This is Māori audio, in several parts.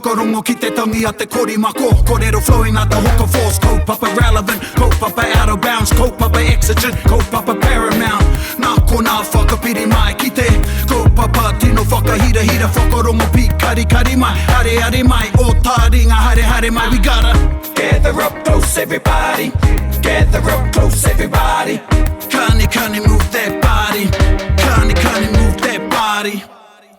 whakarongo ki te tangi a te kori mako. Kōrero flowing out the hooker force. Kaupapa relevant, kaupapa out of bounds, kaupapa exigent, kaupapa paramount. Nā ko nā whakapiri mai ki te kaupapa tino whakahira hira whakarongo pi kari kari mai. Hare hare mai, o Taringa hare hare mai. We gotta gather up close everybody, gather up close everybody. Kani move that body, kani move that body.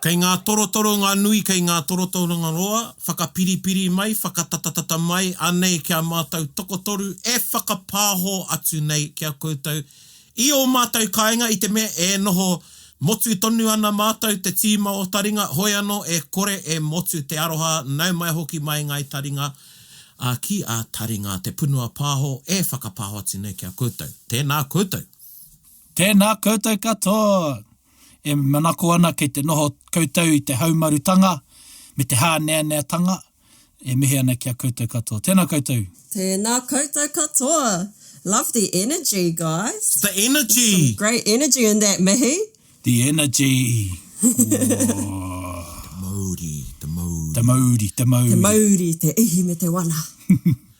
Kei ngā torotoro ngā nui, kei ngā torotoro ngā roa, whakapiripiri mai, whakatatatata mai, anei kia mātou tokotoru, e whakapāho atu nei kia koutou. I o mātou kāinga i te mea e noho motu tonu ana mātou te tīma o Taringa, hoi anō e kore e motu te aroha, nau mai hoki mai ngai Taringa, ki a Taringa, te punua pāho, e whakapāho atu nei kia koutou. Tēnā koutou. Tēnā koutou katoa. E manako ana kei te noho koutou i te haumarutanga, me te hāneaneatanga, e mihi ana kia koutou katoa. Tēnā koutou. Tēnā koutou katoa. Love the energy, guys. The energy. Some great energy in that, mihi. The energy. The moody. Te mauri. Te mauri, te ihi me te wana.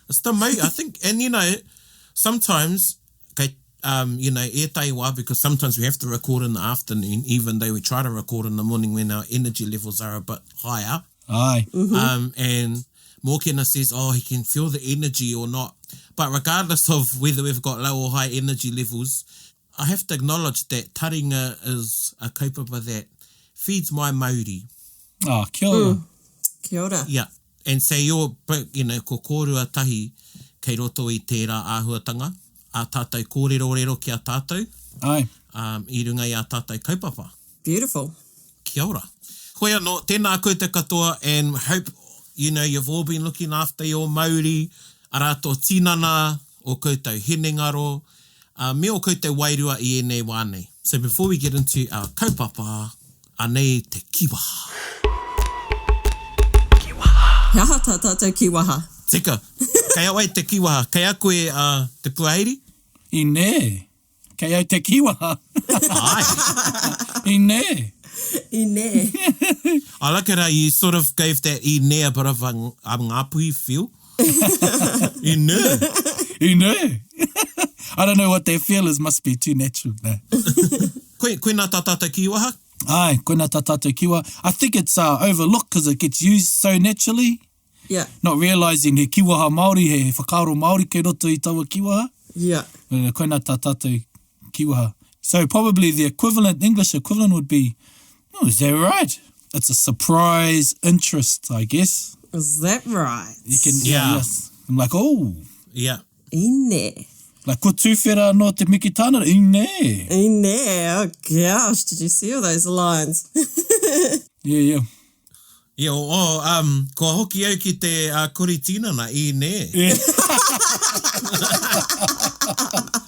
It's the moody, I think, and you know, sometimes, e wā, because sometimes we have to record in the afternoon, even though we try to record in the morning when our energy levels are a bit higher. Aye. Mm-hmm. And Mokena says, he can feel the energy or not. But regardless of whether we've got low or high energy levels, I have to acknowledge that Taringa is a kaupapa that feeds my mauri. Kia ora. Kia ora. Yeah. And so ko kōrua tahi kei roto i tērā āhuatanga. A tātou kōrero ki a tātou. Ai. I runga i a tātou kaupapa. Beautiful. Kia ora. Hoi anō, tēnā koutou katoa, and hope, you've all been looking after your Māori, arato tinana, o koutou henengaro, me o koutou wairua i ēnei wānei. So before we get into our kaupapa, anei te kīwaha. He aha tā tātou kīwaha. Tika, kei au te kīwaha. Kei a koe te puairi? I nē. Kei au te kīwaha. Ai. I nē. I nē. I like it how you sort of gave that I nē a bit of a ngāpuhi feel. I nē. I nē. I don't know what their feel is. Must be too natural. No. Koe nā tā tātou kīwaha? Ai, koe nā tā tātou kīwaha. I think it's overlooked because it gets used so naturally. Yeah. Not realising he kīwaha Māori, he whakaaro Māori kei roto i taua kīwaha. Yeah. Koe nā tā tātou kīwaha. So probably the English equivalent would be, is that right? It's a surprise interest, I guess. Is that right? You can, Yeah. Yes. I'm like, oh. Yeah. I nē. Like, ko tūwhera no te miki tāna, I nē. I nē. Oh, gosh. Did you see all those lines? Yeah. Yeah, ko hoki au ki te kori tinana, I nē. Yeah.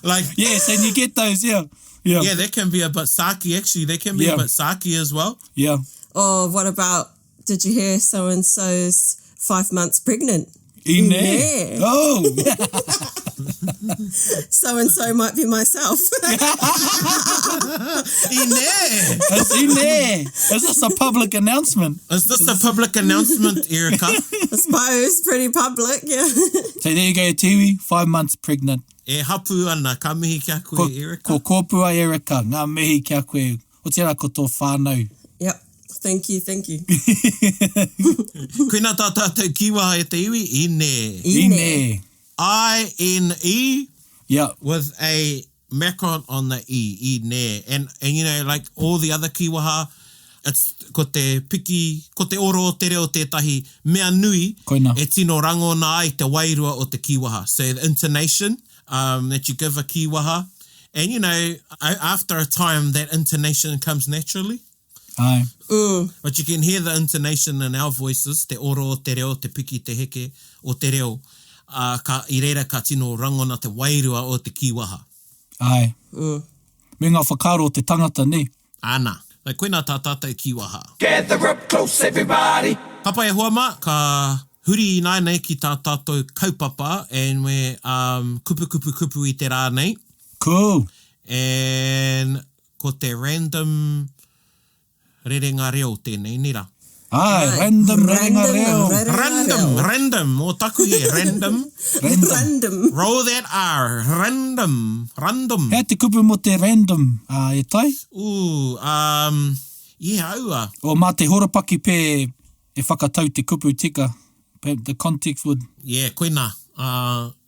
Like, Yes, and you get those, yeah. yeah, that can be a bit saki, actually. They can be a bit saki as well. Yeah. Or what about, did you hear so-and-so's 5 months pregnant? I nē. nē. Oh. So-and-so might be myself. I nē. It's I nē. Is this a public announcement? Is this a public announcement, Erica? I suppose, pretty public, yeah. So there you go, Tiwi, 5 months pregnant. E hapu ana, ka mihi kia koe, Erica. Ko kōpua Erica, ngā mihi kia koe. Otirā ko tō whānau. Yep. Thank you. Koe nā tā tātou kīwaha e te iwi, I nē. I nē. I-N-E Yeah. with a macron on the I nē. And like all the other kīwaha, it's ko te piki, ko te oro o te reo tētahi mea nui, Koina. e tino rangona ai te wairua o te kīwaha. So the intonation that you give a kīwaha, and after a time that intonation comes naturally. Ai. But you can hear the intonation in our voices, te oro o te reo, te piki, te heke o te reo, I reira ka tino rangona te wairua o te kīwaha. Ai. Me ngā whakaaro o te tangata ne. Ana. Like, koe nā tā tātou kīwaha. Gather up close everybody. Papa e hoama, ka huri nai nei ki tā tātou kaupapa, and we're kupu i te rā nei. Cool. And ko te random rerenga reo tēnei, nira. Ai, random, rerenga reo. Random, o taku e, random. Random. Roll that R, random. Hea te kupu mo te random, e tai? Yeah, aua. O mā te horapaki pē e whakatau te kupu tika. The context would... Yeah, koina.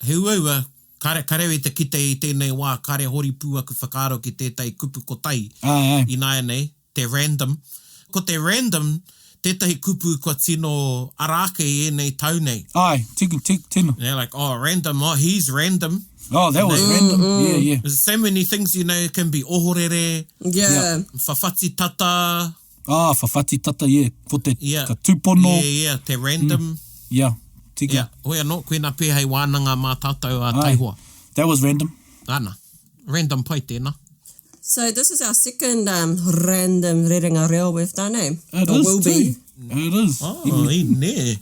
He ua, karewe te kite i tēnei wā, kare hori pū aku whakaaro ki tētai kupu ko tai. Ai. I nāia nei, te random. Ko te random, tētahi kupu kua tino arake i enei tau nei. Ai, tino. Yeah, like, oh, random, oh, he's random. Oh, that was random. Yeah. There's so many things, you know, it can be ohorere, Yeah. whawhati tata. Ah, whawhati tata, yeah. Ko te Yeah. ka tūpono. Yeah, te random. Yeah, tika. Yeah, hoi anō, koina pē hei wānanga mā tātou a taihoa. That was random. Ana, random pai tēnā. So this is our second random rerenga reo we've done, eh? It Or is will too. be. It is. Oh, i ne.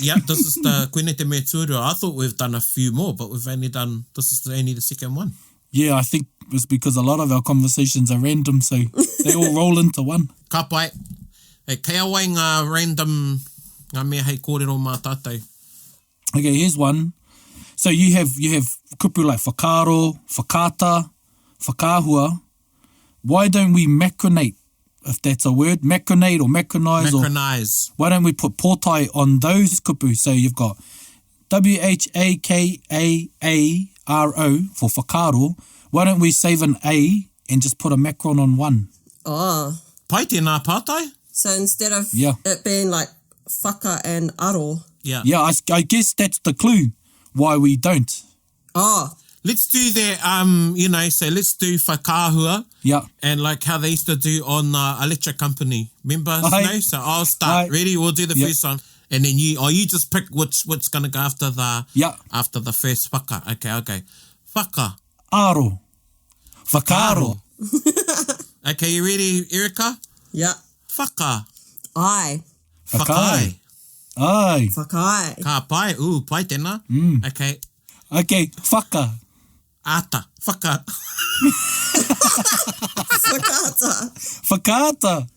Yeah, this is the koine te mea tuarua. I thought we've done a few more, but we've only done, this is only the second one. Yeah, I think it's because a lot of our conversations are random, so they all roll into one. Ka pai. Hey, kei awai ngā random, ngā mea hei kōrero mā tātou. Okay, here's one. So you have kupu like whakaaro, whakata, whakahua. Why don't we macronate, if that's a word, macronate or macronize? Macronize. Why don't we put pōtai on those kupu? So you've got W-H-A-K-A-A-R-O for whakaaro. Why don't we save an A and just put a macron on one? Oh. Pai tēnā pātai? So instead of Yeah. it being like whaka and aro. Yeah. Yeah, I guess that's the clue why we don't. Oh. Let's do that, you know, so let's do whakāhua. Yeah. And like how they used to do on Electric Company. Remember? Aye. No? So I'll start. Aye. Ready? We'll do the Yep. first one. And then you just pick which going to go after the after the first whaka. Okay. Whaka. Aro. Whakaaro. Okay, you ready, Erika? Yeah. Whaka. Ai. Whakai. Ai. Whakai. Ka pai. Pai tēnā. Okay. Okay, whaka. Ata. Whaka. Whakata. Whakata.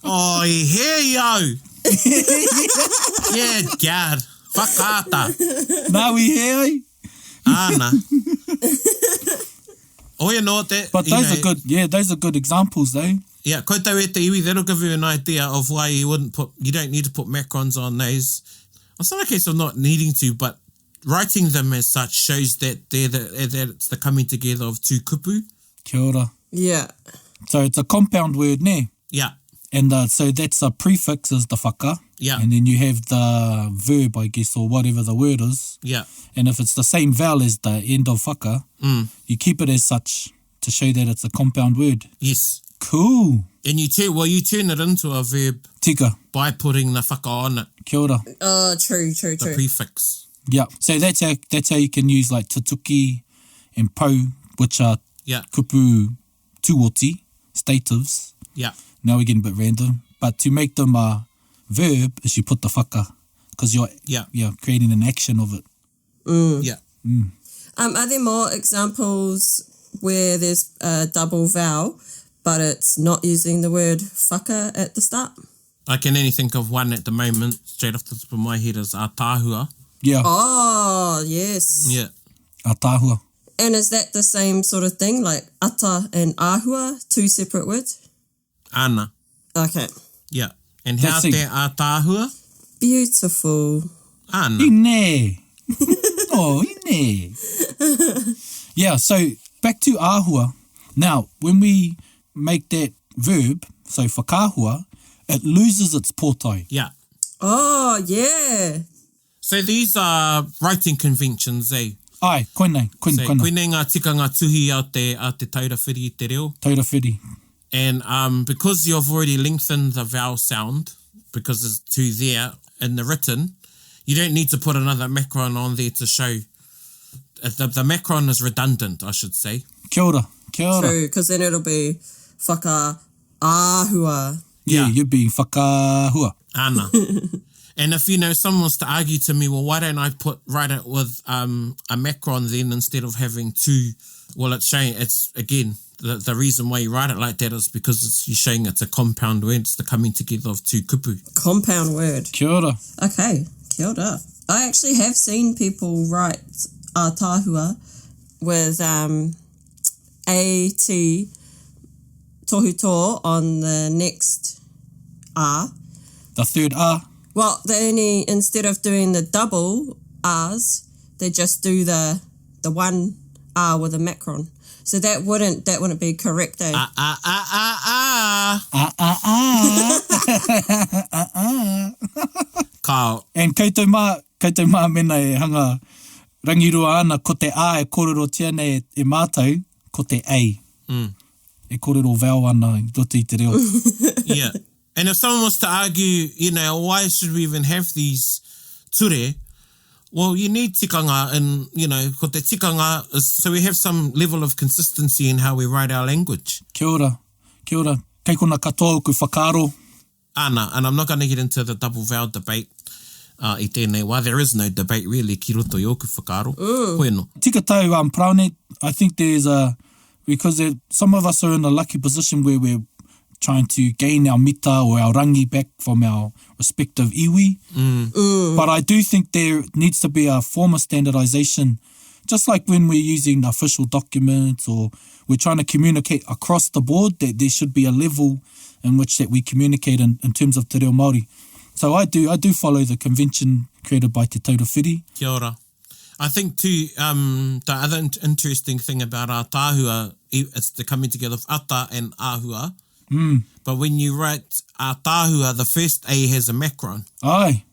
Oh, I hear you. Yeah, God. Whakata. Nā we hear. Ana. Oh, you know that. But those are good. Yeah, those are good examples, though. Yeah, koutou e te iwi, that'll give you an idea of why you don't need to put macrons on those. It's not a case of not needing to, but writing them as such shows that that it's the coming together of two kupu. Kia ora. Yeah. So it's a compound word, ne? Yeah. And so that's a prefix is the whaka. Yeah. And then you have the verb, I guess, or whatever the word is. Yeah. And if it's the same vowel as the end of whaka, you keep it as such to show that it's a compound word. Yes. Cool. And you turn it into a verb Tika. by putting the whaka on it, Kia ora. True. the prefix. Yeah. So that's how you can use like tutuki and pou, which are Yeah. kupu tuoti, statives. Yeah. Now we're getting a bit random. But to make them a verb is you put the whaka because you're creating an action of it. Yeah. Are there more examples where there's a double vowel, but it's not using the word whaka at the start? I can only think of one at the moment, straight off the top of my head, is ātāhua. Yeah. Oh, yes. Yeah. Ātāhua. And is that the same sort of thing, like ata and ahua, two separate words? Ana. Okay. Yeah. And how That's te it. ātāhua? Beautiful. Ana. Ine. Oh, ine. Yeah, so back to āhua. Now, when we make that verb, so whakahua, it loses its pōtai. Yeah. Oh, yeah. So these are writing conventions, eh? Ai, koinei, So koinei. koinei ngā tikanga tuhi a te taurawhiri i te reo. Taurawhiri. And because you've already lengthened the vowel sound, because there's two there in the written, you don't need to put another macron on there to show. The macron is redundant, I should say. Kia ora. Kia ora. True, because then it'll be whaka ahua. Yeah, you'd be whakahua. Ana. And if, someone was to argue to me, well, why don't I write it with a macron then instead of having two? Well, it's showing, it's, again, the reason why you write it like that is because you're showing it's a compound word. It's the coming together of two kupu. Compound word. Kia ora. Okay, kia ora. I actually have seen people write ātāhua with A-T tohu on the next R. The third R. Well, they only, instead of doing the double R's, they just do the one R with a macron. So that wouldn't be correct, eh? Ka. And koutou mā mena e hanga rangirua ana ko te A e kōrero tiana e mātou ko te A. Mm. E kōrero vowel ana I roto I te reo. Yeah. And if someone was to argue, why should we even have these ture? Well, you need tikanga and, ko te tikanga is so we have some level of consistency in how we write our language. Kia ora. Kia ora. Kei kona katoa ku whakaaro. Ana, and I'm not going to get into the double vowel debate I tēnei wā. There is no debate really ki roto I oku whakaaro. Koe no. Tika tau praone, I think because some of us are in a lucky position where we're trying to gain our mita or our rangi back from our respective iwi. But I do think there needs to be a form of standardization, just like when we're using official documents or we're trying to communicate across the board, that there should be a level in which that we communicate in terms of te reo Māori. So I do follow the convention created by Te Taurawhiri. Kia ora. I think too, the other interesting thing about ātāhua, it's the coming together of ata and āhua. But when you write ātāhua, the first A has a macron. Aye.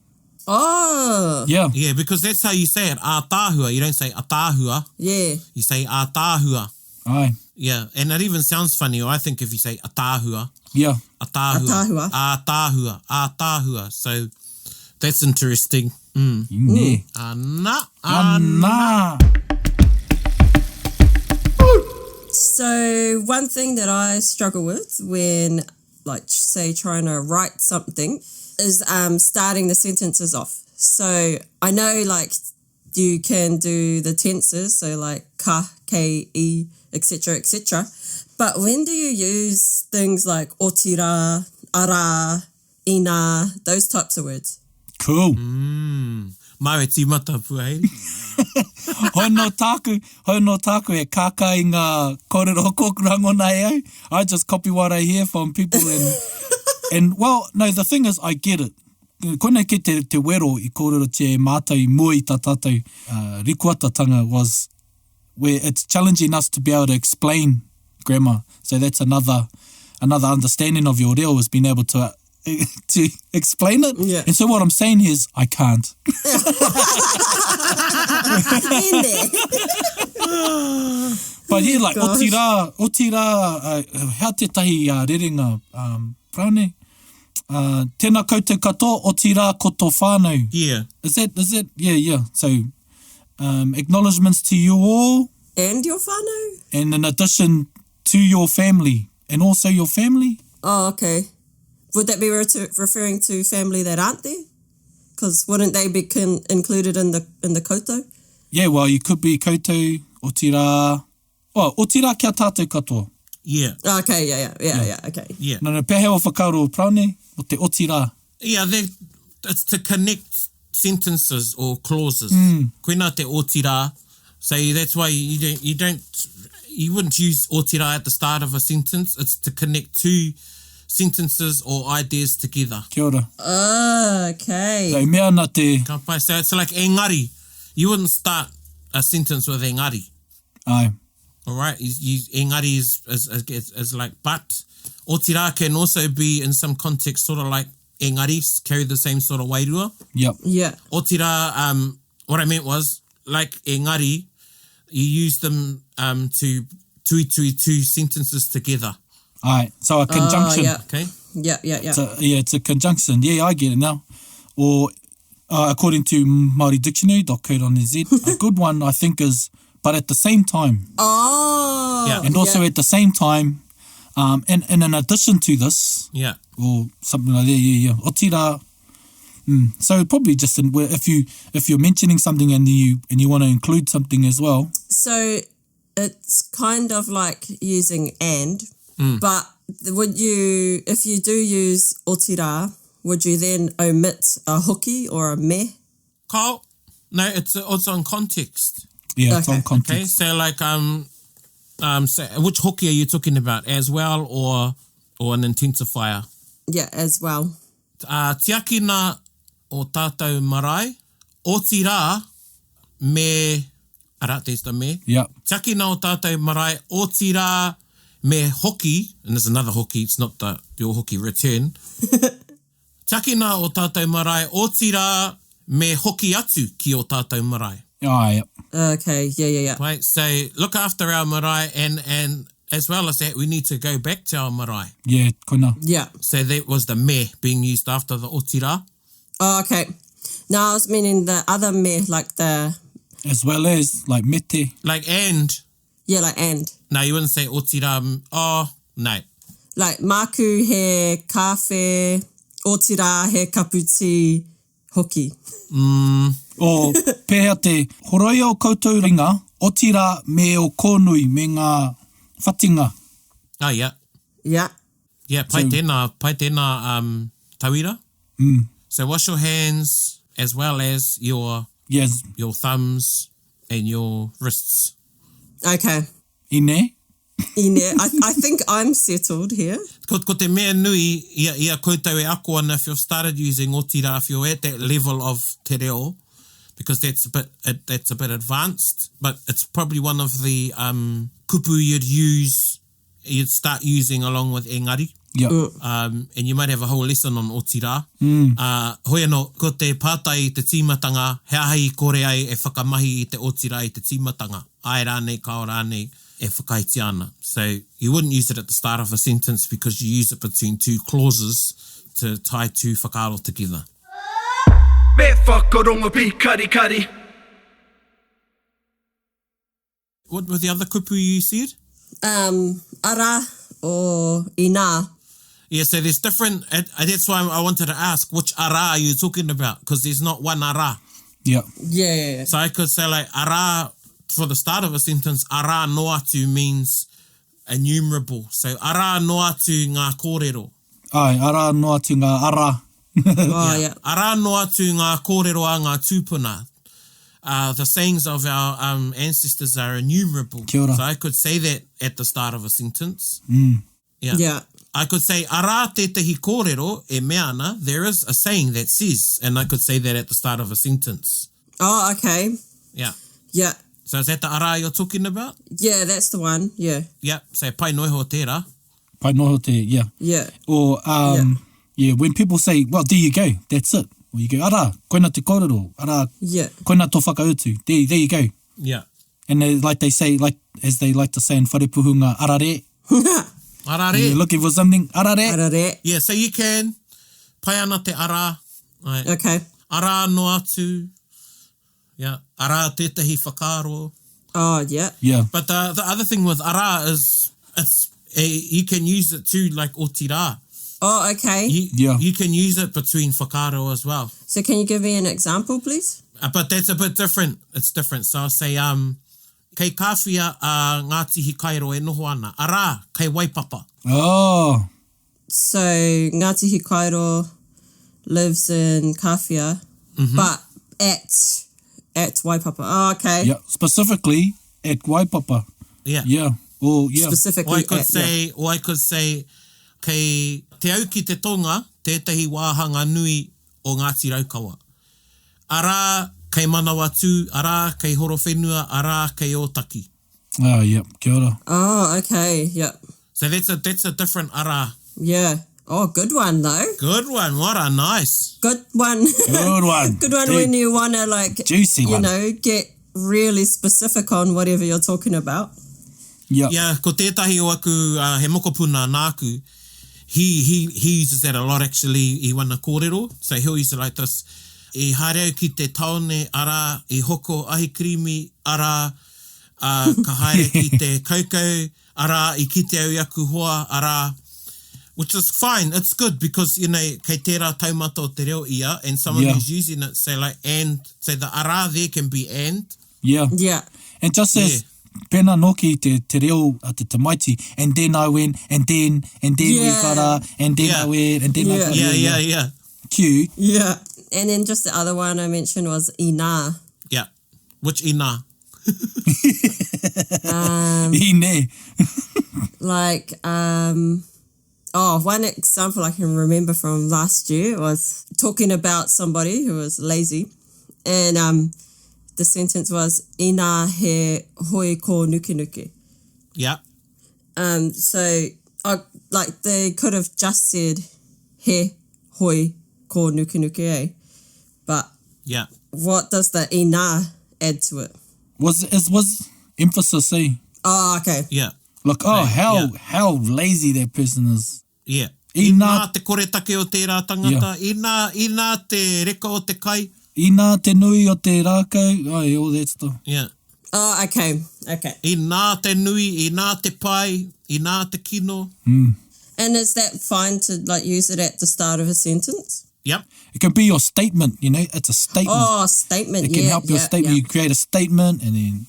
Oh. Yeah. Yeah, because that's how you say it, ātāhua. You don't say ātāhua. Yeah. You say ātāhua. Aye. Yeah, and it even sounds funny, I think, if you say ātāhua. Yeah. Ātāhua. Ātāhua. Ātāhua. So that's interesting. Ne. Ana. So one thing that I struggle with when, say, trying to write something is starting the sentences off. So I know, you can do the tenses, so ka, ke, I, etc., etc. But when do you use things like otirā, ara, ina, those types of words? Cool. Mawe tīmata puaeri. Hoi no tāku e kākai ngā kōrero kōkurango nei au. I just copy what I hear from people and well, no, the thing is, I get it. Koina ke te wero I kōrero te mātou I mua I tā tātou rikuatatanga was where it's challenging us to be able to explain grammar. So that's another understanding of your reo is being able to explain it. Yeah. And so what I'm saying is, I can't. In there. But yeah, Gosh. otirā, hea te tahi rerenga, praone, tēnā koutou katoa, otirā ko tō whānau. Yeah. Is that, yeah. So, acknowledgements to you all. And your whānau? And in addition to your family. And also your family. Oh, okay. Would that be referring to family that aren't there? Because wouldn't they be included in the koutou? Yeah, well, you could be koutou, otirā. Oh, otirā kia tātou katoa. Yeah. Okay, yeah, okay. Yeah. No, pehe o whakaaro praone, o te otirā. Yeah, it's to connect sentences or clauses. Koina te otirā. So that's why you wouldn't use otirā at the start of a sentence. It's to connect two sentences or ideas together. Kia ora. Okay. So mea na te... Ka pai. So it's like engari. You wouldn't start a sentence with engari. Aye. All right? Engari is like but. Otirā can also be in some context sort of like engari, carry the same sort of wairua. Yep. Yeah. Otirā, what I meant was, like engari, you use them to two sentences together. Aye. So a conjunction. Yeah. Okay? Yeah. It's a conjunction. Yeah, I get it now. Or according to maoridictionary.co.nz, a good one, I think, is but at the same time. Oh. Yeah. And also at the same time, and in addition to this, Yeah. or something like that, yeah. Otirā. So probably just if you're mentioning something and you want to include something as well. So it's kind of like using and, but if you do use otirā, would you then omit a hoki or a me? Kau? No, it's also on context. Yeah, it's Okay. on context. Okay, so like so which hoki are you talking about? As well or an intensifier? Yeah, as well. Tiakina o tātou marae, otirā me, there's the me. Yeah. Tiakina o tātou marae, otirā me hoki, and there's another hoki, it's not your hoki return. Tiakina o tātou marae, otirā me hoki atu ki o tātou marae. Oh, yeah. Okay, yeah. Right, so look after our marae, and as well as that, we need to go back to our marae. Yeah, koina. Yeah. So that was the me being used after the otirā. Oh, okay. No, I was meaning the other me, like the... As well as, like, mete. Like and. Yeah, like and. No, you wouldn't say otirā. Oh, no. Like maku he kawhe, otirā he kaputi hoki. O pēhea te horoi o koutou ringa, otirā me o kōnui me ngā whatinga. Oh, yeah. Yeah. Yeah, pai tēnā tauira. So wash your hands as well as your Yes. thumbs and your wrists. Okay. Ine. Ine, I think I'm settled here. Ko te mea nui, ia koutou e ako ana if you've started using otirā, if you're at that level of Te Reo, because that's a bit advanced, but it's probably one of the kupu you'd start using along with engari. Yeah. And you might have a whole lesson on otirā. Hoi anō, ko te pātai i te tīmatanga, hea hei kore ai e whakamahi i te otirā i te tīmatanga. Ai rānei, kao rānei, e whakaiti ana. So you wouldn't use it at the start of a sentence because you use it between two clauses to tie two whakaaro together. Me whakarongo pi kari kari. What were the other kupu you said? Ara or Īna. Yeah, so there's different, and that's why I wanted to ask, which ara are you talking about? Because there's not one ara. Yeah. Yeah. So I could say like ara, for the start of a sentence, ara no atu means innumerable. So ara no atu ngā kōrero. Ai, ara no atu ngā ara. Oh, yeah. Ara no atu ngā kōrero a ngā tūpuna. The sayings of our ancestors are innumerable. Kia ora. So I could say that at the start of a sentence. Yeah. I could say, ara tētahi kōrero e mea ana. There is a saying that says, and I could say that at the start of a sentence. Oh, okay. Yeah. Yeah. So is that the ara you're talking about? Yeah, that's the one. Yeah. Yeah. So pai noiho tērā. Pai noho te, yeah. Yeah. Or, when people say, well, there you go, that's it. Or you go, ara, koina te kōrero, ara, Yeah. koina tō whakautu, there you go. Yeah. And they say, as they like to say in wharepuhunga, arare. Arare. You're looking for something, arare. Arare. Yeah, so you can pai ana te ara. Right. Okay. Ara no atu. Yeah. Ara tētahi whakaaro. Oh, yeah. Yeah. But the other thing with ara is you can use it too, like otirā. Oh, okay. You can use it between whakaaro as well. So can you give me an example, please? But that's a bit different. It's different. So I'll say, kei kāwhia a Ngātihi Kairo e noho ana. Ara, kei waipapa. Oh. So Ngātihi Kairo lives in Kawhia, but at Waipapa. Oh, okay. Yeah. Specifically at Waipapa. Yeah. Yeah. Or, yeah. Specifically Or I at, could say, kei te au ki te tonga, tētahi wāhanga nui o Ngāti Raukawa. Ara, kei manawa tū, ara, kei horo whenua, ara, kei ōtaki. Oh, yeah. Kia ora. Oh, okay. Yeah. So that's a different ara. Yeah. Oh, good one, though. Good one. What a nice. Good one. Good one. Good one when you want to, like, Juicy one. get really specific on whatever you're talking about. Yeah. Yeah, ko tētahi o aku he mokopuna nāku, he uses that a lot actually I wana kōrero. So he'll use it like this. E haereo ki te taone ara, e hoko ahi krimi ara, ka haere ki te kaukau ara, I kite au aku hoa ara, which is fine. It's good because, kei tērā taumata o te reo ia, and someone who's using it say like and, so the ara there can be and. Yeah. Yeah. And just pēnā noki te reo a te tamaiti, and then I went, and then we got and then I went, and then I got Yeah. Cute. Yeah. And then just the other one I mentioned was Īna. Yeah. Which Īna? Ine. Like, one example I can remember from last year was talking about somebody who was lazy. And the sentence was, Ina he hoi ko nuki nuki. Yeah. So, like, they could have just said, he hoi ko nuki nuki, eh? But Yeah. what does the ina add to it? Was emphasis, eh? Oh, okay. Yeah. Like, how lazy that person is. Yeah. Ina- Ina te koretake o tērā tangata. Ina te reka o te kai. Ina te nui o te rākau. Oh, all that stuff. Yeah. Oh, okay. Ina te nui, ina te pai, ina te kino. And is that fine to like use it at the start of a sentence? Yep. It can be your statement, you know. It's a statement. Oh, statement. It can help your statement. Yeah. You create a statement and then,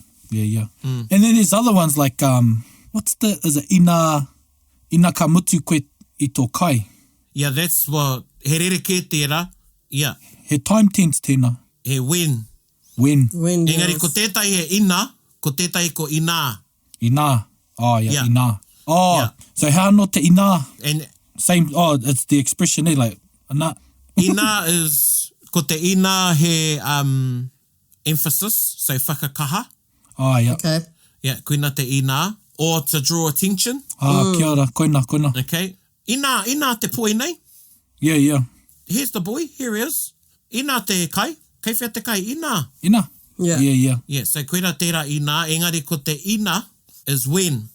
And then there's other ones like, is it ina ka mutu koe I tō kai? Yeah, that's what, he rereke tērā. Yeah. He time tense tēnā. He when. When. When Engari, ko tētai he ina, ko tētai ko ina. Ina. Oh, yeah, Yeah. ina. Oh, Yeah. so how no te ina? And Same, it's the expression, like, ana. ina is, ko te ina he emphasis, so whakakaha. Oh, yeah. Okay. Yeah, koina te ina. Or to draw attention. Kia ora, koina. Okay. Ina te poi nei. Yeah. Here's the boy, here he is. Ina te kai. Kei whea te kai, ina. Ina. Yeah. Yeah. Yeah, so koina tērā ina, engari ko te ina is when.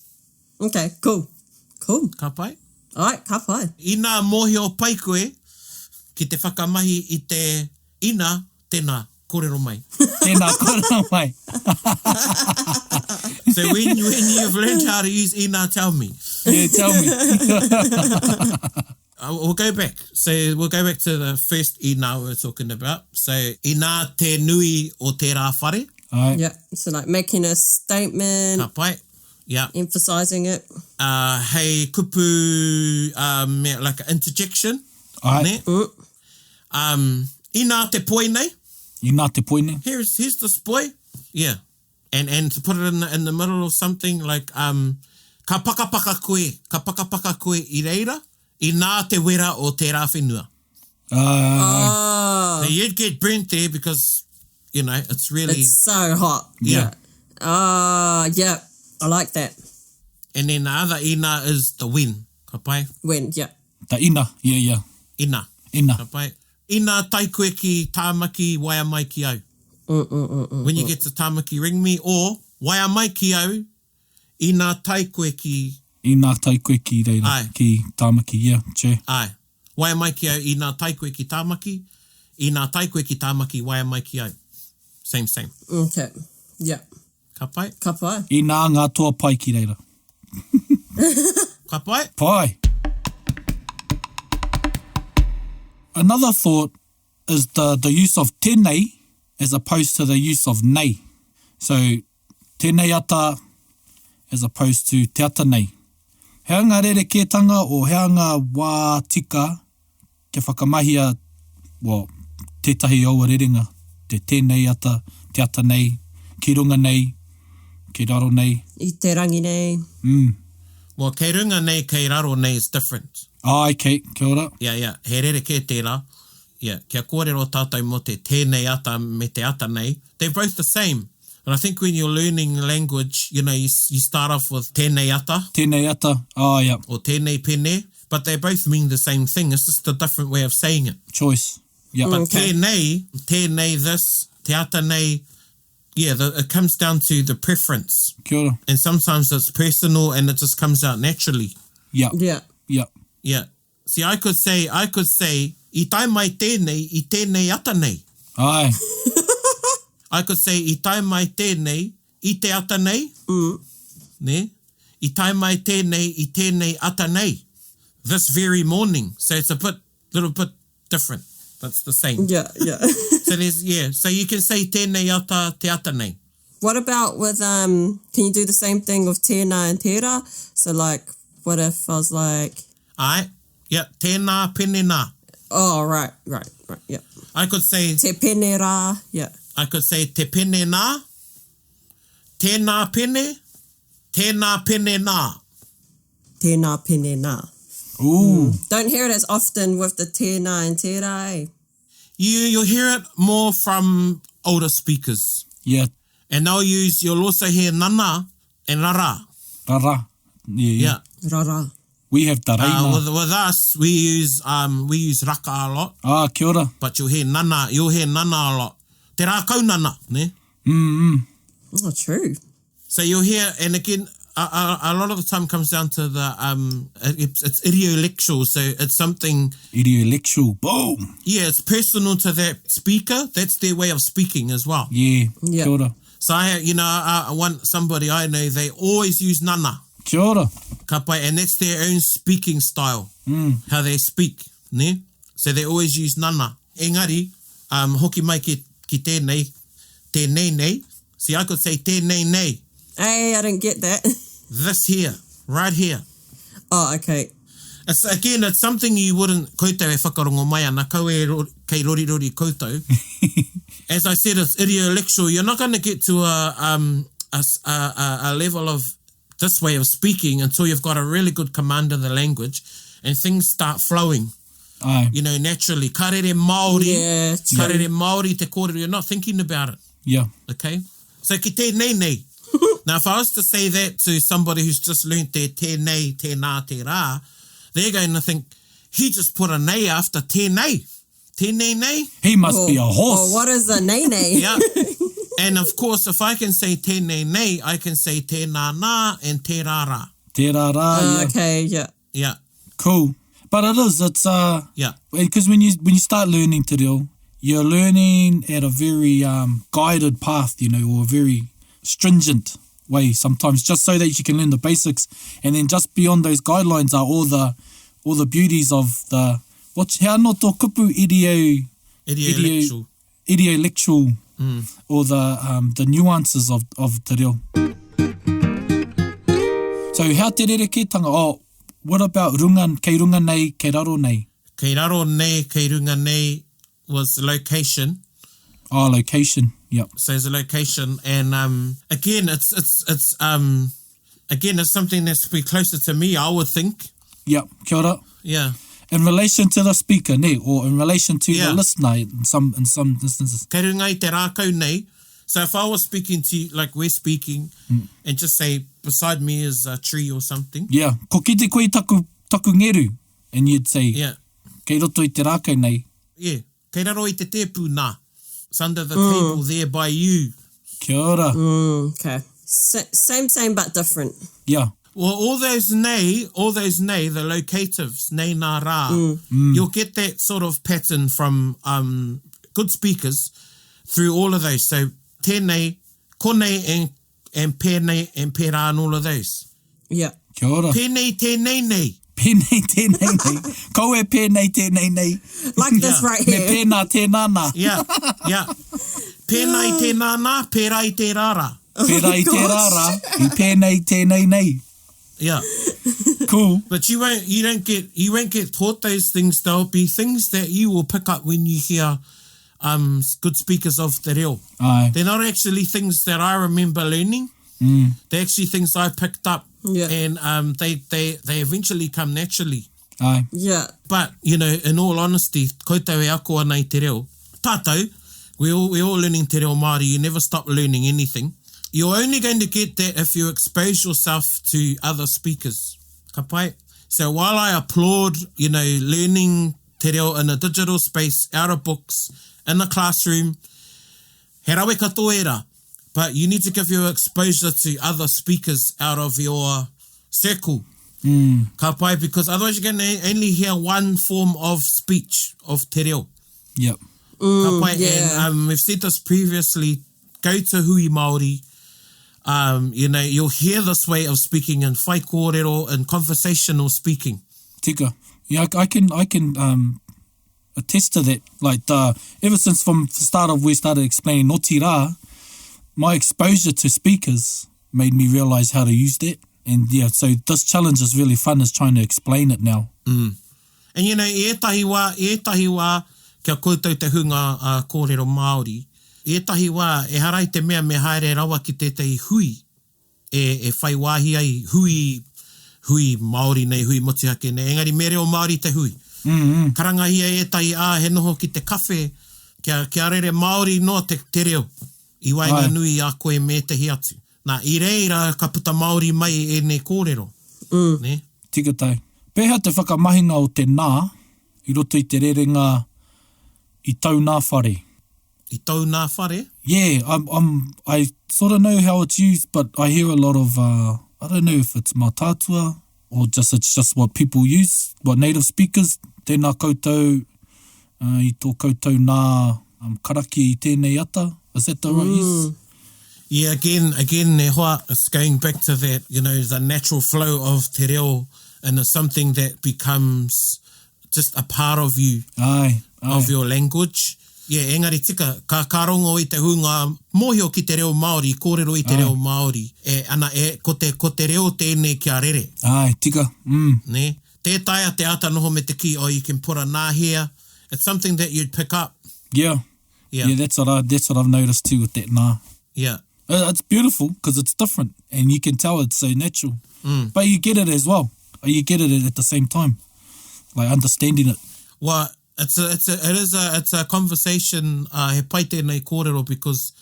Okay, cool. Ka pai? All right, ka pai. Ina mohi o pai koe ki te whakamahi I te ina tēnā kōrero mai. Tēnā kōrero mai. So when you've learned how to use ina, tell me. Yeah, tell me. We'll go back. So we'll go back to the first ina we were talking about. So ina te nui o tērā whare. All right. Yeah, so like making a statement, Ka pai. Yeah. emphasizing it. Hei kupu, like an interjection. All Ne? right. Ina te poi nei. Ina te poine. Here's this boy. Yeah. And to put it in the middle of something like ka pakapaka koe I reira, I nā te wera o tērā whenua. Oh, Now you'd get burnt there because, it's really... it's so hot. Yeah. Yeah, I like that. And then the other ina is the when. Ka pai? When, yeah. Ta ina. Yeah. Ina. Ina. Ka pai? Ina tai koe ki tāmaki waia mai ki au. When you get to tāmaki, ring me. Or waia mai ki au, ina tai koe ki... Ina tai koe ki reira. Ai. Ki tāmaki, yeah. Che. Ai. Waia mai ki au, ina tai koe ki tāmaki. Ina tai koe ki tāmaki, waia mai ki au. Same. Okay, yeah. Ka pai? Ka pai. Ina ngā toa pai ki reira. Ka pai? Pai. Another thought is the use of tēnei as opposed to the use of nei. So, tēnei ata as opposed to te ata nei. Heanga rerekētanga o heanga wā tika ke whakamahia, tētahi o rerenga, te tēnei ata, te ata nei, ki runga nei, ki raro nei. I te rangi nei. Well, kei runga nei, kei raro nei is different. Okay, kia ora. Yeah. He rereke tērā. Yeah, kia kōrero tātou mo te tēnei ata me te ata nei. They're both the same. And I think when you're learning language, you start off with tēnei ata Tēnei ata, yeah, or tēnei pene, but they both mean the same thing. It's just a different way of saying it. choice. Yeah, But Okay. tēnei this, te ata nei, it comes down to the preference. kia ora. And sometimes it's personal and it just comes out naturally. Yeah, Yeah. yeah. Yeah. See, I could say, I tai mai tēnei, I tēnei ata nei. Ai, I could say, I tai mai tēnei, I te ata nei. Ne? I tai mai tēnei, I tēnei ata nei. This very morning. So it's little bit different. That's the same. Yeah. So so you can say tēnei ata, te ata nei. What about with, can you do the same thing with tēnā and tērā? So like, what if I was like... Yeah, tēnā pene nā. Oh, right, yeah. I could say... Te pene rā, yeah. I could say te pene nā, tēnā pene nā. Tēnā pene nā. Ooh. Don't hear it as often with the tēnā and tērā, eh? You'll hear it more from older speakers. Yeah. And you'll also hear nana and rara. Rara. Yeah. Rara. We have taringa. With us, we use raka a lot. Kia ora. But you'll hear nana a lot. Te rākau nana, ne? Oh, true. So you'll hear, and again, a lot of the time comes down to the, it's idiolectual, so it's something... Idiolectual, boom. Yeah, it's personal to that speaker. That's their way of speaking as well. Yeah, Yeah. kia ora. So I want somebody I know, they always use nana. Kia ora. Ka pai, and that's their own speaking style, how they speak, ne? So they always use nana. Engari, hoki mai ki tēnei nei. See, I could say tēnei nei. Hey, I didn't get that. This here, right here. Oh, okay. It's something you wouldn't koutou e whakarongo mai ana, kau kei rori koutou. As I said, it's idiolectual. You're not going to get to a level of this way of speaking until you've got a really good command of the language and things start flowing. Aye. You know, naturally. Karere Māori. Yeah, true. Karere Māori te kōrero. You're not thinking about it. Yeah. Okay? So ki tēnei nei. Now, if I was to say that to somebody who's just learnt their tēnei, tēnā, tērā, they're going to think, he just put a nei after tēnei. Tēnei nei? He must be a horse. Oh, what is a nei? Yeah. And of course, if I can say tēnei nei, I can say tēnā nā and tērā rā. Tērā rā, yeah. Okay, yeah. Yeah. Cool. But it's Yeah. because when you start learning te reo, you're learning at a very guided path, you know, or a very stringent way sometimes, just so that you can learn the basics, and then just beyond those guidelines are all the beauties of the how no tō kupu idiolectual or the nuances of te reo. So how te rerekētanga? Oh, what about kei runga nei, kei raro nei? Kei raro nei, kei runga nei was location. Oh, location. Yep. So it's a location, and again, it's something that's pretty closer to me, I would think. Yep. Kia ora. Yeah. In relation to the speaker, ne, or in relation to the listener, in some instances. Kei runga i te rākau nei. So if I was speaking to you, like we're speaking, and just say beside me is a tree or something. Yeah. Ko kite koe taku ngeru, and you'd say, Yeah. kei roto i te rākau nei. Yeah. Kei raro i te tēpū nā. It's under the table there by you. Kia ora. Okay. Same but different. Yeah. Well, all those nei, the locatives, nei nā rā, you'll get that sort of pattern from good speakers through all of those. So, tēnei, konei and pēnei and pērā and all of those. Yeah. Kia ora. Pēnei, tēnei nei. Pēnei tēnei nei. Ko e pēnei tēnei nei. Like this right Me here. pēnā tēnā nā. Yeah, yeah. Pēnei tēnā nā, pērā i te rāra. Pērā i te rāra, I pēnei tēnei nei. Yeah. Cool. But you won't get taught those things. There'll be things that you will pick up when you hear good speakers of te reo. Aye. They're not actually things that I remember learning. They're actually things I picked up. Yeah. And they eventually come naturally. Aye. Yeah. But, you know, in all honesty, koutou e ako ana i te reo. Tātou, we're all learning te reo Māori. You never stop learning anything. You're only going to get that if you expose yourself to other speakers. Ka pai? So while I applaud, you know, learning te reo in a digital space, out of books, in the classroom, he rawe katoa era. But you need to give your exposure to other speakers out of your circle. Ka pai, because otherwise you're going to only hear one form of speech of te reo. Yep. Ka pai, yeah. and we've said this previously, go to hui Māori. You know, you'll hear this way of speaking in whai kōrero and conversational speaking. Tika. Yeah, I can attest to that. Like, ever since from the start of we started explaining Otirā, my exposure to speakers made me realise how to use that. And yeah, so this challenge is really fun, is trying to explain it now. And you know, ētahi wā, kia koutou te hunga kōrero Māori, ētahi wā, e harai te mea me haere rawa ki tētai hui, e whai wāhi ai hui Māori nei, hui motuhake nei, engari me reo Māori te hui. Karangahia ētahi he noho ki te kawhe, kia rere Māori no te reo, i wainga nui a koe me te hiatu. Nā, i reira ka puta Māori mai e nei kōrero. Ne? Tika tau. Pēhea te whakamahinga o te nā, i roto i te rerenga i tau nā whare. I tau nā whare? Yeah, I sort of know how it's used, but I hear a lot of, I don't know if it's mātātua, or it's just what people use, what native speakers, tēnā koutou, i tō koutou nā karaki i tēnei ata. Is that the right use? Yeah, again, ne hoa, it's going back to that, you know, the natural flow of te reo, and it's something that becomes just a part of you, of your language. Yeah, engari tika, ka rongo i te hunga mōhio ki te reo Māori, kōrero i te reo Māori, ko te reo tēnei kia rere. Ai, tika. Ne? Tētaia te ata noho me te ki, you can put a nā here. It's something that you'd pick up. Yeah, that's what I've noticed too with that nā. Yeah. It's beautiful because it's different and you can tell it's so natural. But you get it as well. You get it at the same time, like understanding it. Well, it's a conversation he pai tēnei kōrero because,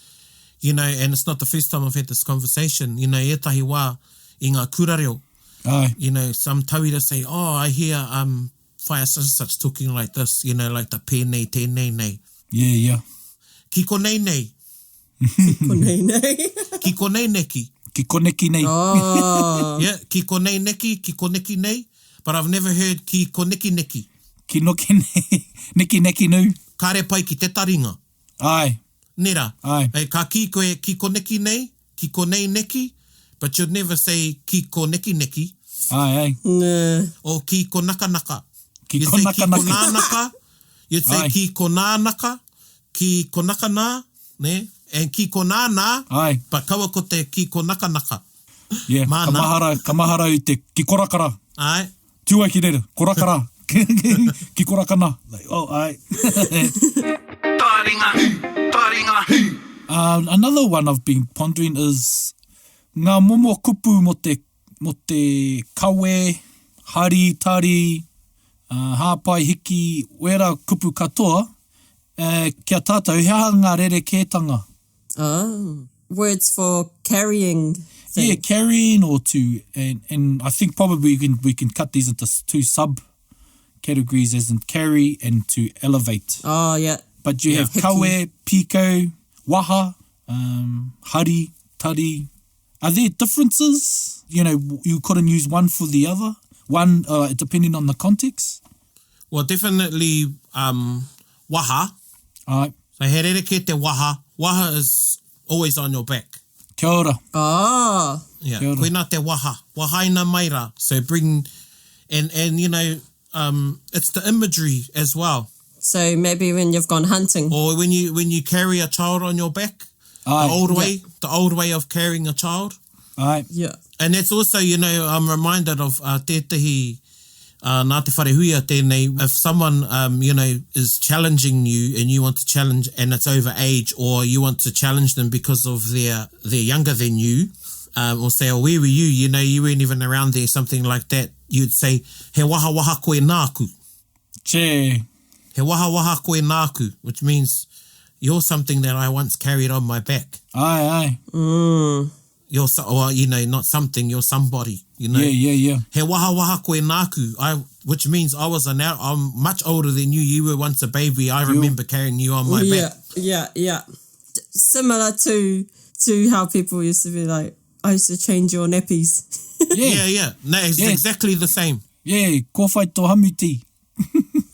you know, and it's not the first time I've had this conversation, you know, ētahi wā i ngā kūrareo. You know, some tauira say, I hear whaia such talking like this, you know, like the pēnei, tēnei nei. Yeah. Ki konei nei. Konei nei. Ki konei neki. Ki koneki nei. Oh. Yeah, ki konei neki, ki koneki nei, but I've never heard ki koneki neki. Ki noki nei, neki neki nu. Kare pai ki te taringa. Ai. Nera. Ai. Ka ki koe ki koneki nei, ki konei neki, but you'd never say ki koneki neki. Ai. Nah. Or ki konaka naka. Ki You'd konaka say ki naka. konanaka. You'd say ki konanaka, ki konaka nā, ne? And ki konana, but kaua ko te ki konaka naka. Yeah, kamahara i te ki korakara. Ai. Tua ki rere, korakara. Ki korakana. Like, ai. Taringa. Another one I've been pondering is ngā momo kupu mo te kawe, hari, tari, hāpai, hiki, wera kupu katoa, kia tātou, hea ngā rere kētanga. Words for carrying things. Yeah, carrying or to, and I think probably we can cut these into two sub-categories, as in carry and to elevate. Oh, yeah. But you have kawe, piko, waha, hari, tari. Are there differences? You know, you couldn't use one for the other? One, depending on the context? Well, definitely waha. Alright. So he rere ke te waha. Waha is always on your back. Kia ora. Oh. Yeah. Kia ora. Koina te waha. Wahaina maira. So bring, and you know, it's the imagery as well. So maybe when you've gone hunting. Or when you carry a child on your back. Aye. The old way of carrying a child. Aye. Yeah. And that's also, you know, I'm reminded of tētahi nā te wharehuia tēnei. If someone, you know, is challenging you and you want to challenge and it's over age, or you want to challenge them because of they're younger than you, or say, oh, where were you? You know, you weren't even around there, something like that. You'd say, he waha waha koe nāku. Che. He waha waha koe nāku, which means you're something that I once carried on my back. Aye. You're, or, you know, not something, you're somebody, you know. Yeah. He waha waha koe nāku, which means I'm much older than you. You were once a baby. I remember carrying you on my back. Yeah. Similar to how people used to be like, I used to change your nappies. Yeah. No, it's exactly the same. Yeah, kōwhai tō hamuti.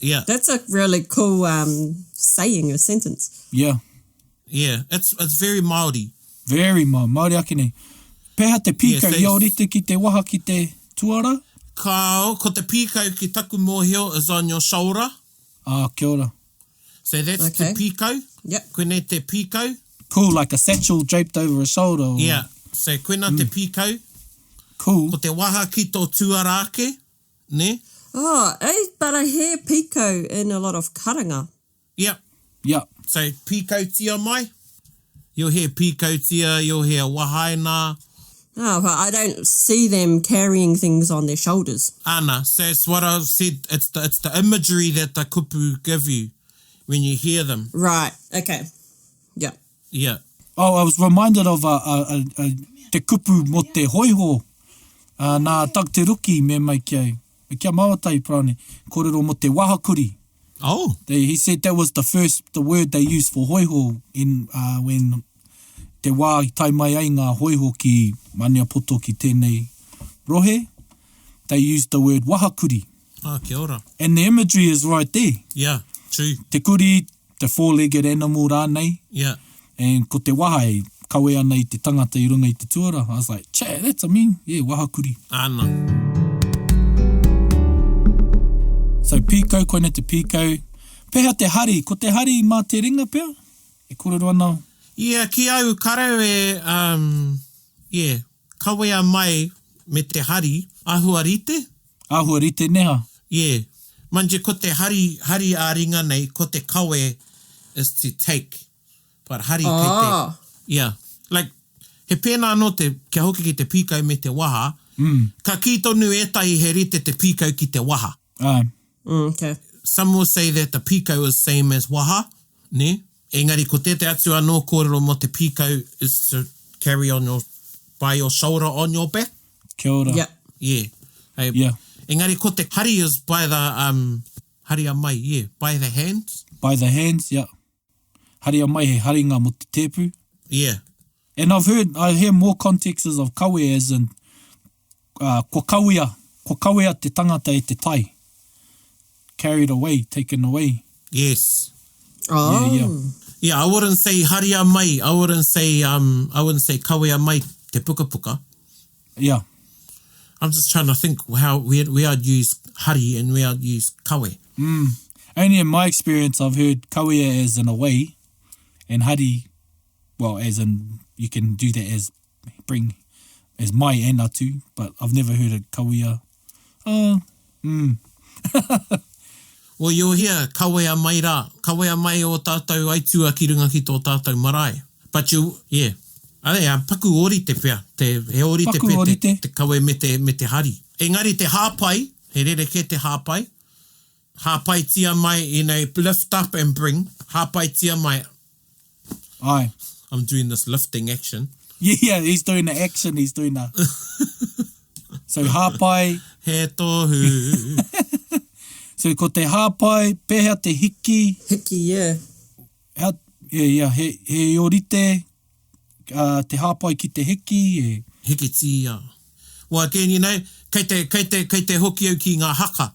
Yeah. That's a really cool saying, a sentence. Yeah. Yeah, it's very Māori. Very Māori ake nei. Pēha te pīkau, so ia orite ki te waha ki te tuara? Ko te pīkau ki taku mōhio is on your shoulder. Kia ora. So that's Okay. te pīkau. Yep. Koe nei te pīkau. Cool, like a satchel draped over a shoulder. Or, Yeah. So koina te pīkau, Cool. ko te waha ki tō tuarake, ne? Oh, but I hear piko in a lot of karanga. Yep. Yeah. So pīkau tia mai. You'll hear pīkau tia, you'll hear wahaina. Oh, but I don't see them carrying things on their shoulders. Ana, so it's what I said, it's the imagery that the kupu give you when you hear them. Right, okay. Yeah. Yeah. Oh, I was reminded of te kupu mo te hoiho. Nā tag te ruki me mai kia mawatai prane. Kōrero mo te wahakuri. Oh. He said that was the word they used for hoiho in when te wā i tai mai ai ngā hoiho ki mania poto ki tēnei rohe. They used the word wahakuri. Ah, kia ora. And the imagery is right there. Yeah, true. Te kuri, the four-legged animal rānei. Yeah. And ko te wahai, kawe ana i te tangata i runga i te tuara. I was like, that's wahakuri. Ana. So pīkau, koina te pīkau. Peha te hari, ko te hari mā te ringa pea? E kōrero ana. Yeah, ki au karau kawea mai me te hari, ahua rite. Ahua rite neha. Yeah. Manje ko te hari a ringa nei, ko te kawe is to take. But hari kei te... Yeah. Like, he pēnā no kia hoki ki te pīkau me te waha, ka ki tonu etahi he rite te pīkau ki te waha. Okay. Some will say that the pīkau is same as waha, ne? Engari, ko tete atu anō kōrero mo te pīkau is to carry on by your shoulder on your back. Kia ora. Yeah. Yeah. Hey, Yeah. Engari, ko te hari is by the, hari a mai, yeah, by the hands. By the hands, yeah. Hari a mai he haringa mo te tepu. Yeah. And I hear more contexts of kawe as in ko kawea te tangata e te tai. Carried away, taken away. Yes. Oh. Yeah. Yeah, I wouldn't say hari a mai. I wouldn't say kawea mai te puka puka. Yeah. I'm just trying to think how we I'd use hari and we I'd use kawe. Only in my experience, I've heard kawea as in away, and hari, well, as in you can do that as bring as mai and atu, but I've never heard it kawea. Well, you'll hear kawea mai rā. Kawea mai o tātou aitua ki runga ki tō tātou marae. But yeah. Paku orite pia. He orite Paku pia orite. te kawe me te hari. Engari te hāpai, he rereke te hāpai. Hāpai tia mai, lift up and bring. Hāpai tia mai. Aye. I'm doing this lifting action. Yeah, he's doing the action, he's doing the... So, hāpai... He tohu. So, ko te hāpai, pēhea te hiki... Hiki, yeah. He orite, te hāpai ki te hiki... Hiki tia. Well, again, kei te hoki au ki ngā haka.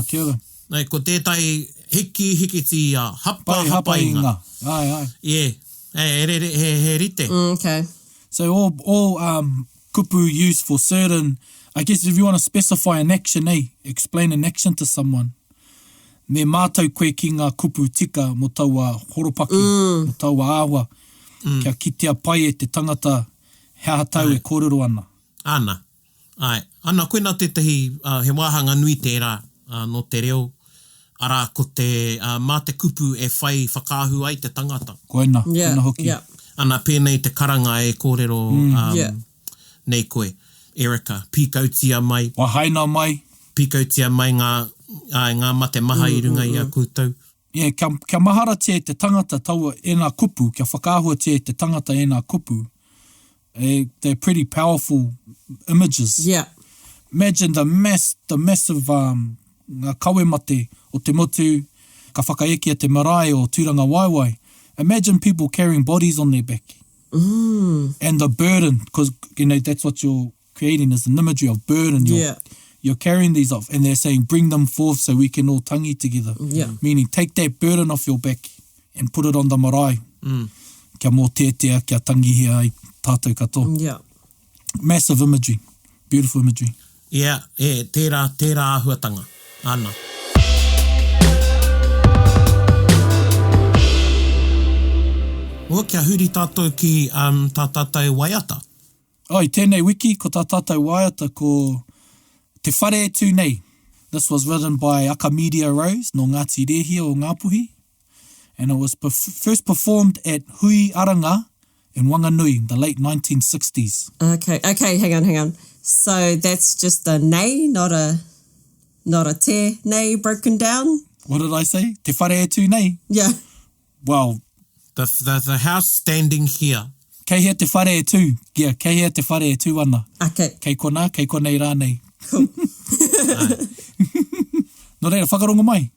Kia ora. Nei, ko tētai hiki tia. Hapa inga. Aye. Yeah. He rite. Okay. So all kupu used for certain, I guess if you want to specify an action, explain an action to someone. Me mātou koe ki ngā kupu tika mo taua horopaki, mo taua āhua, kia kitea pai e te tangata hea tau e kōrero ana. Ana. Ai. Ana, koina tētahi he wāhanga nui tērā no Te Reo. Arā, ko te mā te kupu e whai whakāhu ai te tangata. Koina, Yeah. koina hoki. Yeah. Ana, pēnei te karanga e kōrero Yeah. nei koe. Erika, pīkau tia mai. Wahaina mai. Pīkau tia mai ngā mate maha i runga i a koutou. Yeah, kia mahara te te tangata taua e nā kupu, kia whakaahua te tangata e nā kupu. They're pretty powerful images. Yeah. Imagine the massive ngā kawe mate o te motu, ka whakaekia te marae o tūranga waiwai. Imagine people carrying bodies on their back. And the burden, because that's what you're creating is an imagery of burden. You're carrying these off, and they're saying, bring them forth so we can all tangi together. Yeah. Meaning, take that burden off your back and put it on the marae. Kia mō tētea, kia tangihia ai tātou katoa. Yeah. Massive imagery. Beautiful imagery. Yeah, tērā āhuatanga. Ana. Well, kia huri tātou ki tā tātou waiata. Oi, tēnei wiki, ko tā tātou waiata ko Te Whare Tū Nei. This was written by Akamedia Rose no Ngāti Rehia o Ngāpuhi. And it was first performed at Hui Aranga in Wanganui, the late 1960s. Okay, hang on. So that's just a nei, not a te nei broken down? What did I say? Te Whare Tū Nei? Yeah. Well, The house standing here. kei hea te whare e tū. Yeah, kei hea te whare e tū ana. Okay. Kei kona, kei konei rānei. Cool. No reira, whakarongo mai.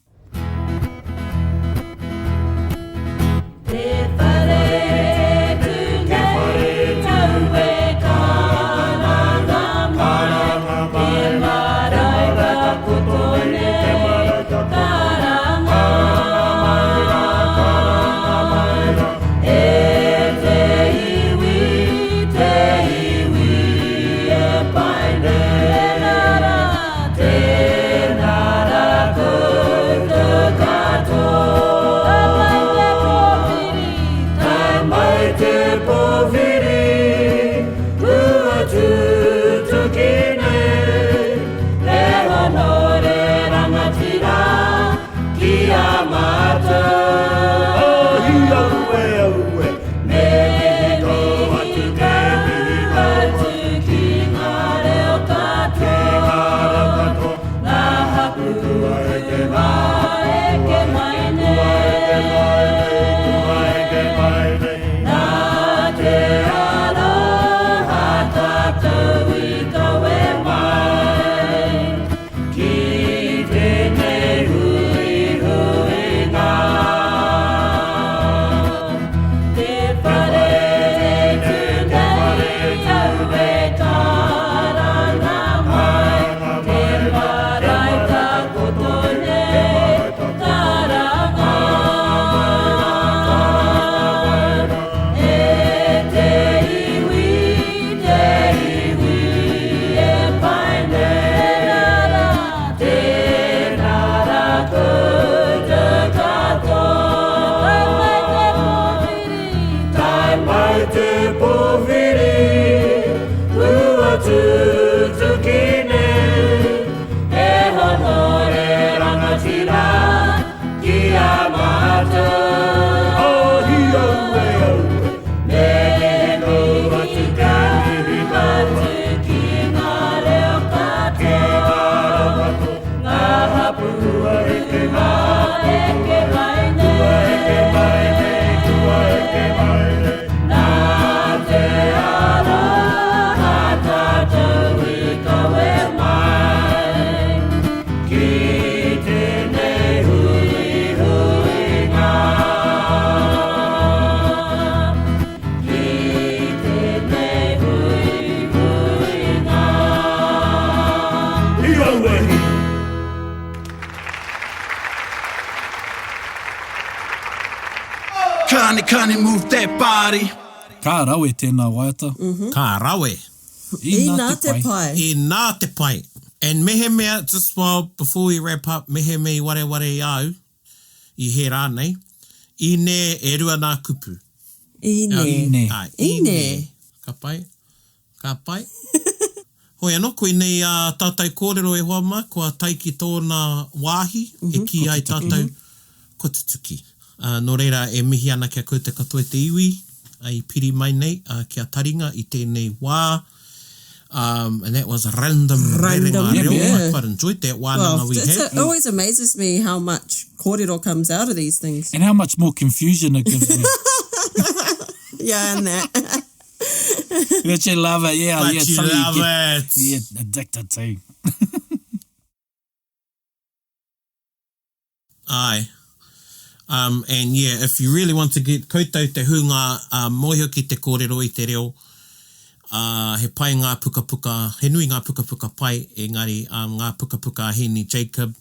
Kani move that body. Ka rawe tēnā waiata. Ka rawe. I nā te pai. I nā te pai. And mehe mea, just while, before we wrap up, mehe mei ware au, I he rānei, Ine e rua nā kupu. Ine. Ine. Ka pai. Hoi anō, koe nei tātou kōrero e hoa ma, kua taiki tōna wāhi, e ki ai tātou kotutuki. Nō reira, e mihi ana kia koe te katoe te iwi, ai piri mai nei, kia Taringa i tēnei wā. And that was random Rerenga reo. Yeah. I quite enjoyed that wānanga we had. It always amazes me how much kōrero comes out of these things. And how much more confusion it gives me. Yeah, and that. But you love it, yeah. But yeah, you something love get, it. Yeah, addicted to. Ai. And yeah, if you really want to get koutou te hunga moihio ki te kōrero I te reo, he pai ngā puka, he nui ngā puka pai, engari ngā puka heni Jacob,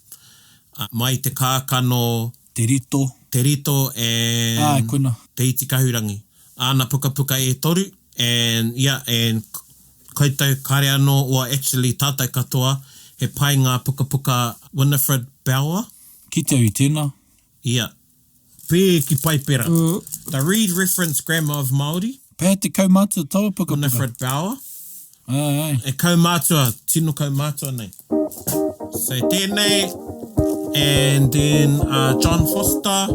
mai te kākano, Te rito, and koina. te iti kahurangi. Ana puka e toru, and yeah, and koutou kare anō, or actually tātou katoa, he pai ngā puka Winifred Bauer. Ki te ui tēnā. Yeah. Pē ki pai pera. The read reference grammar of Māori, Pēr te kaumātua taua puka puka. Winifred Bauer, Ai. e kaumātua, tino kaumātua nei. So tēnei, and then John Foster,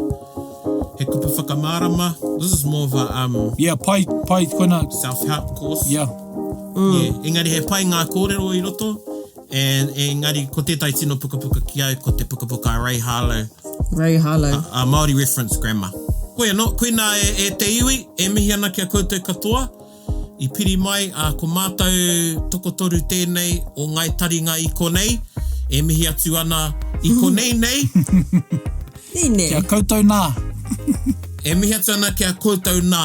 he kupu whakamārama. This is more of a Yeah, pai koina. self-help course. Yeah. Yeah, engari he pai ngā kōrero I roto, and engari ko tētai tino puka puka ki au, ko te puka puka Ray Harlow, Ray Harlow. a Māori reference grammar. Koe anō, koina e te iwi, e mihi ana kia koutou katoa, I piri mai, ko mātou tokotoru tēnei o ngai taringa I konei, e mihi atu ana I konei nei, Ine. Kia koutou nā. e mihi atu ana kia koutou nā.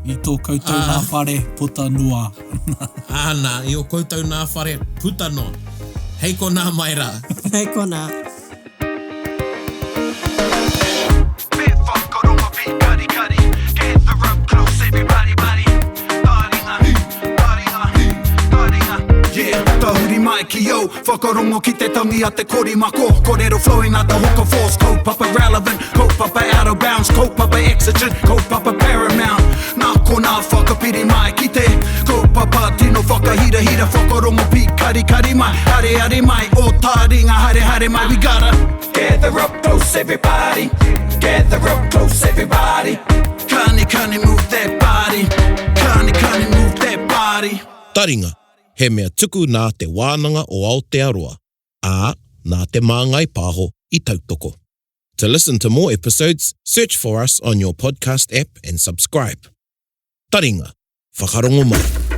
I tō koutou nā whare puta nua. Āna, I o koutou nā whare puta noa. Hei ko nā mai rā. Hei kona. Bit whakaronga pi kari kari. Get the rope close, everybody, buddy. Taringa, taringa, taringa. Yeah, tahuri mai ki o. Whakarongo ki te tangi a te kori mako. Kōrero flowing out the hooker force. Kaupapa relevant, kaupapa out of bounds. Kaupapa exigent, kaupapa paramount. Nā ko nā whakapiri mai ki te kaupapa tino whakahira hira. Whakarongo pi kari kari mai. Hare hare mai, o taringa hare hare mai. We gotta gather up close everybody. Gather up close everybody. Kani move that body. Kani move that body. Taringa, he mea tuku nā te wānanga o Aotearoa, ā nā te māngai pāho I tautoko. To listen to more episodes, search for us on your podcast app and subscribe. Taringa, whakarongo mai.